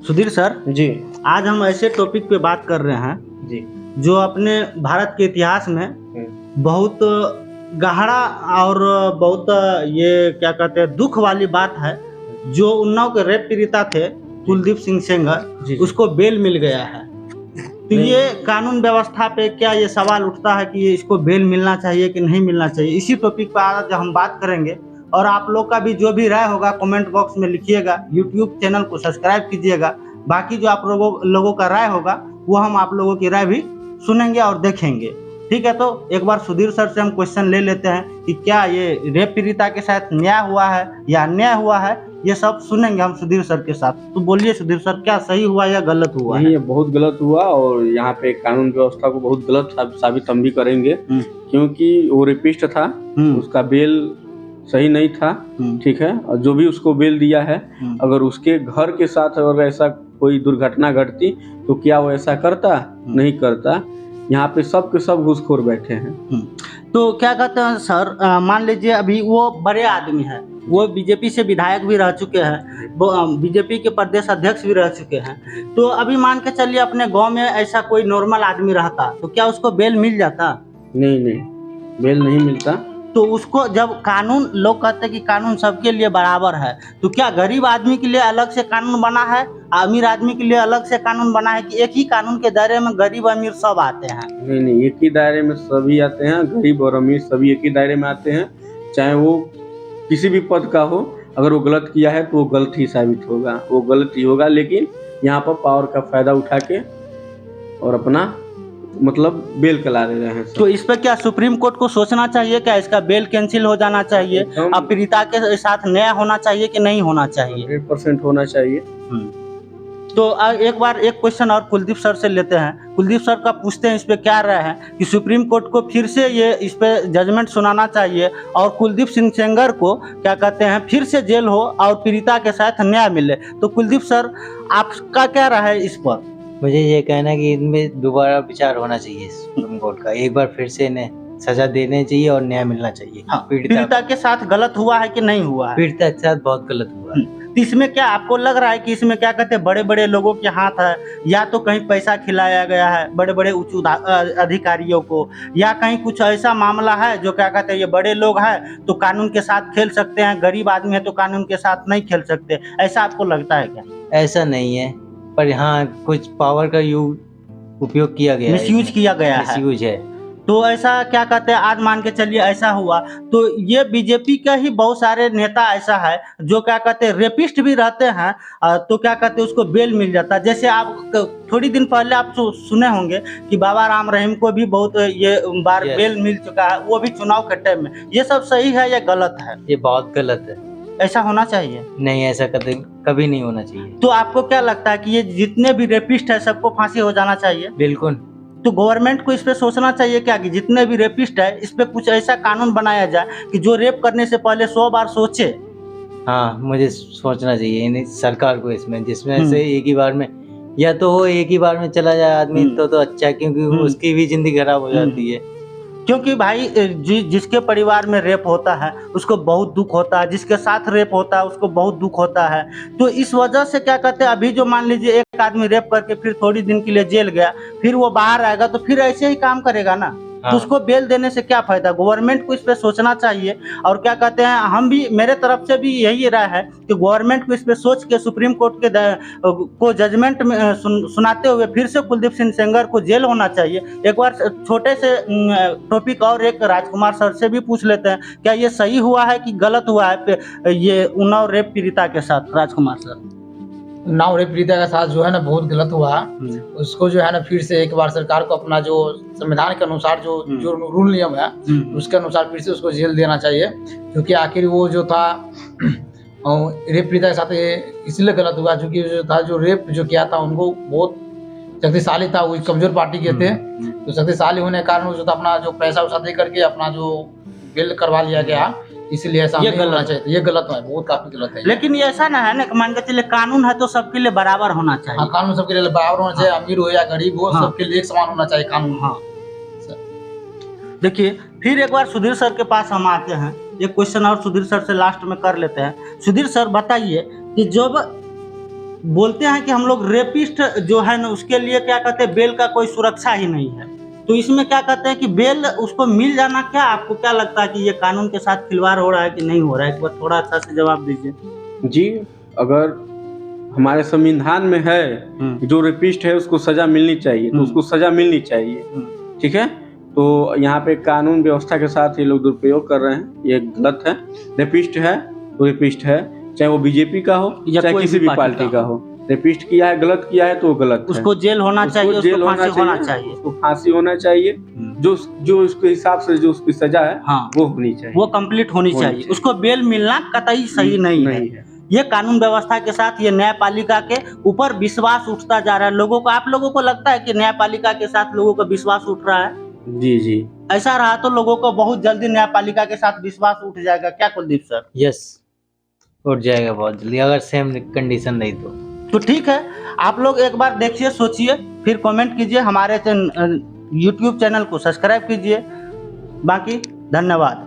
Sudhir sir जी आज हम ऐसे टॉपिक पे बात कर रहे हैं जी जो अपने भारत के इतिहास में बहुत गहरा और बहुत ये क्या कहते हैं दुख वाली बात है। जो उन्नाव के रेप पीड़िता थे कुलदीप सिंह सेंगर, जी उसको बेल मिल गया है। तो नहीं। ये कानून व्यवस्था पे क्या ये सवाल उठता है कि इसको बेल मिलना चाहिए कि नहीं मिलना चाहिए? इसी टॉपिक पर आज हम बात करेंगे और आप लोग का भी जो भी राय होगा कमेंट बॉक्स में लिखिएगा। यूट्यूब चैनल को सब्सक्राइब कीजिएगा। बाकी जो आप लोगों का राय होगा वो हम आप लोगों की राय भी सुनेंगे और देखेंगे। ठीक है, तो एक बार सुधीर सर से हम क्वेश्चन ले लेते हैं कि क्या ये रेप पीड़िता के साथ न्याय हुआ है या अन्याय हुआ है, ये सब सुनेंगे हम सुधीर सर के साथ। तो बोलिए सुधीर सर, क्या सही हुआ या गलत हुआ नहीं, है? ये बहुत गलत हुआ और यहाँ पे कानून व्यवस्था को बहुत गलत साबित हम भी करेंगे, क्योंकि वो रेपिस्ट था, उसका बेल सही नहीं था। ठीक है, और जो भी उसको बेल दिया है, अगर उसके घर के साथ अगर ऐसा कोई दुर्घटना घटती तो क्या वो ऐसा करता? नहीं करता। यहाँ पे सब के सब घूसखोर बैठे हैं। तो क्या कहते हैं सर, मान लीजिए अभी वो बड़े आदमी हैं, वो बीजेपी से विधायक भी रह चुके हैं, वो बीजेपी के प्रदेश अध्यक्ष भी रह चुके हैं। तो अभी मान के चलिए अपने गांव में ऐसा कोई नॉर्मल आदमी रहता तो क्या उसको बेल मिल जाता? नहीं, बेल नहीं मिलता। तो उसको जब कानून, लोग कहते हैं कि कानून सबके लिए बराबर है, तो क्या गरीब आदमी के लिए अलग से कानून बना है, अमीर आदमी के लिए अलग से कानून बना है, कि एक ही कानून के दायरे में गरीब अमीर सब आते हैं? नहीं, एक ही दायरे में सभी आते हैं। गरीब और अमीर सभी एक ही दायरे में आते हैं, चाहे वो किसी भी पद का हो। अगर वो गलत किया है तो वो गलत ही साबित होगा, वो गलत ही होगा। लेकिन यहाँ पर पावर का फायदा उठा के और अपना मतलब बेल करा दे रहे हैं। तो इस पर क्या सुप्रीम कोर्ट को सोचना चाहिए? क्या इसका बेल कैंसिल हो जाना चाहिए? अब पीड़िता के साथ न्याय होना चाहिए कि नहीं होना चाहिए? 100% होना चाहिए। तो एक बार एक क्वेश्चन और कुलदीप सर से लेते हैं। कुलदीप सर का पूछते हैं इस पे क्या राय है कि सुप्रीम कोर्ट को फिर से ये इस पे जजमेंट सुनाना चाहिए और कुलदीप सिंह सेंगर को क्या कहते हैं फिर से जेल हो और पीड़िता के साथ न्याय मिले। तो कुलदीप सर, आपका क्या राय है इस पर? मुझे ये कहना है कि इनमें दोबारा विचार होना चाहिए सुप्रीम कोर्ट का। एक बार फिर से इन्हें सजा देनी चाहिए और न्याय मिलना चाहिए। हाँ, पीड़िता के साथ गलत हुआ है कि नहीं हुआ है? पीड़िता के साथ बहुत गलत हुआ है। तो इसमें क्या आपको लग रहा है कि इसमें क्या कहते हैं बड़े बड़े लोगों के हाथ है, या तो कहीं पैसा खिलाया गया है बड़े बड़े उच्च अधिकारियों को, या कहीं कुछ ऐसा मामला है जो क्या कहते हैं ये बड़े लोग हैं तो कानून के साथ खेल सकते हैं, गरीब आदमी है तो कानून के साथ नहीं खेल सकते? ऐसा आपको लगता है क्या? ऐसा नहीं है, पर यहाँ कुछ पावर का उपयोग किया गया है, मिसयूज किया गया है। मिसयूज है। तो ऐसा क्या कहते हैं, आज मान के चलिए ऐसा हुआ तो ये बीजेपी का ही बहुत सारे नेता ऐसा है जो क्या कहते हैं रेपिस्ट भी रहते हैं, तो क्या कहते हैं उसको बेल मिल जाता है। जैसे आप थोड़ी दिन पहले आप सुने होंगे कि बाबा राम रहीम को भी बहुत ये बार बेल मिल चुका है, वो भी चुनाव के टाइम में। ये सब सही है या गलत है? ये बहुत गलत है। ऐसा होना चाहिए? नहीं, ऐसा कभी नहीं होना चाहिए। तो आपको क्या लगता है कि ये जितने भी रेपिस्ट है सबको फांसी हो जाना चाहिए? बिल्कुल। तो गवर्नमेंट को इस पे सोचना चाहिए क्या कि जितने भी रेपिस्ट है इस पे कुछ ऐसा कानून बनाया जाए कि जो रेप करने से पहले 100 बार सोचे। हाँ, मुझे सोचना चाहिए सरकार को इसमें, जिसमें से एक ही बार में या तो वो एक ही बार में चला जाए आदमी तो अच्छा है, क्योंकि उसकी भी जिंदगी खराब हो जाती है। क्योंकि भाई जिसके परिवार में रेप होता है उसको बहुत दुख होता है, जिसके साथ रेप होता है उसको बहुत दुख होता है। तो इस वजह से क्या कहते हैं, अभी जो मान लीजिए एक आदमी रेप करके फिर थोड़ी दिन के लिए जेल गया, फिर वो बाहर आएगा तो फिर ऐसे ही काम करेगा ना। तो उसको बेल देने से क्या फायदा? गवर्नमेंट को इस पे सोचना चाहिए। और क्या कहते हैं, हम भी, मेरे तरफ से भी यही राय है कि गवर्नमेंट को इस पे सोच के सुप्रीम कोर्ट के को जजमेंट में सुनाते हुए फिर से कुलदीप सिंह सेंगर को जेल होना चाहिए। एक बार छोटे से टॉपिक और एक राजकुमार सर से भी पूछ लेते हैं, क्या ये सही हुआ है कि गलत हुआ है ये उन्नाव रेप पीड़िता के साथ? राजकुमार सर, उन्नाव रेप पीड़िता के साथ जो है ना बहुत गलत हुआ है। उसको जो है ना फिर से एक बार सरकार को अपना जो संविधान के अनुसार जो रूल नियम है उसके अनुसार फिर से उसको जेल देना चाहिए, क्योंकि आखिर वो जो था रेप पीड़िता के साथ इसलिए गलत हुआ क्योंकि जो था जो रेप जो किया था उनको बहुत शक्तिशाली था, वो कमजोर पार्टी के थे। तो शक्तिशाली होने के कारण वो जो था अपना जो पैसा उसा दे करके अपना जो बिल करवा लिया गया, इसलिए ऐसा नहीं होना चाहिए। ये गलत है, बहुत काफी गलत है। लेकिन ये ऐसा ना है ना, मान के चलिए कानून है तो सबके लिए बराबर होना चाहिए। हाँ, कानून सबके लिए बराबर होना चाहिए। अमीर हो या गरीब हो, सबके लिए एक समान होना चाहिए कानून। हाँ, देखिए फिर एक बार सुधीर सर के पास हम आते हैं। एक क्वेश्चन और सुधीर सर से लास्ट में कर लेते हैं। सुधीर सर बताइए कि जब बोलते हैं कि हम लोग रेपिस्ट जो है ना उसके लिए क्या कहते हैं बेल का कोई सुरक्षा ही नहीं है, तो इसमें क्या कहते हैं कि बेल उसको मिल जाना, क्या आपको क्या लगता है कि ये कानून के साथ खिलवाड़ हो रहा है कि नहीं हो रहा है? एक बार थोड़ा अच्छा से जवाब दीजिए। जी, अगर हमारे संविधान में है कि जो रेपिस्ट है उसको सजा मिलनी चाहिए, तो उसको सजा मिलनी चाहिए, ठीक है। तो यहाँ पे कानून व्यवस्था के साथ ये लोग दुरुपयोग कर रहे हैं, ये गलत है। रेपिस्ट है तो रेपिस्ट है, चाहे वो बीजेपी का हो या चाहे किसी भी पार्टी का हो। रेपिस्ट किया है, गलत किया है तो वो गलत है, उसको जेल होना चाहिए, उसको जेल फांसी होना चाहिए, उसको फांसी होना चाहिए। जो उसके हिसाब से जो उसकी सजा है हाँ वो होनी चाहिए, वो कंप्लीट होनी चाहिए। उसको बेल मिलना कतई सही नहीं है। ये कानून व्यवस्था के साथ ये न्यायपालिका के ऊपर विश्वास उठता जा रहा है लोगों को। आप लोगों को लगता है कि न्यायपालिका के साथ लोगों का विश्वास उठ रहा है? जी जी, ऐसा रहा तो लोगों को बहुत जल्दी न्यायपालिका के साथ विश्वास उठ जाएगा, क्या कुलदीप सर? यस, उठ जाएगा बहुत जल्दी, अगर सेम कंडीशन नहीं तो ठीक है, आप लोग एक बार देखिए, सोचिए, फिर कमेंट कीजिए, हमारे यूट्यूब चैनल को सब्सक्राइब कीजिए। बाकी धन्यवाद।